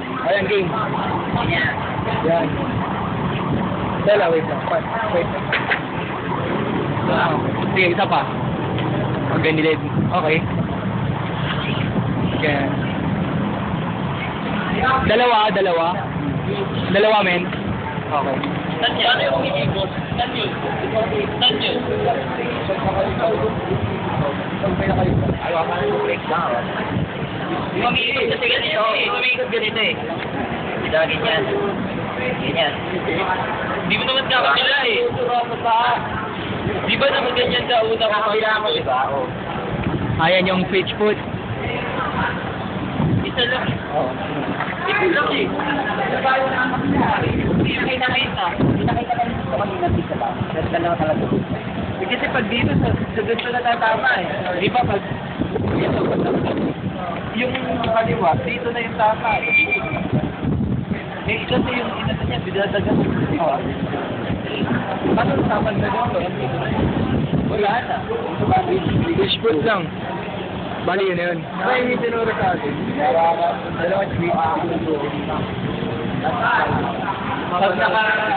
Ayan, game. Yan. Dala, wait lang. Wait. Sige, isa pa. Okay, nilid. Okay. Okay. Dalawa. Dalawa, men. Okay. Saan yan? Ano yung hinihigos? Saan yun? Saan yun? Ayaw ka na break down. Umiikot kasi ganito. Umiikot ganito eh. Hindi ganyan. Ganyan. Di mo naman kakabila eh. Di ba naman ganyan ka una kakabila mo, di ba? Ayan yung switch foot. Isa lang. Oo. Isa lang eh. Kita. Pinakita na rin ito kanina dito ba? Pero dalawa talaga. Kasi pag dito, sa gusto na tatama eh. Di ba pag dito, yung kaliwa, dito na yung tama eh. Eh, kasi yung inata niya, bidadagan mo. Paano tamad na dito? Wala na. Switch foot lang. Bali yun yun. Ay, may tinuro sa atin. Dalawa switch. Pag naka...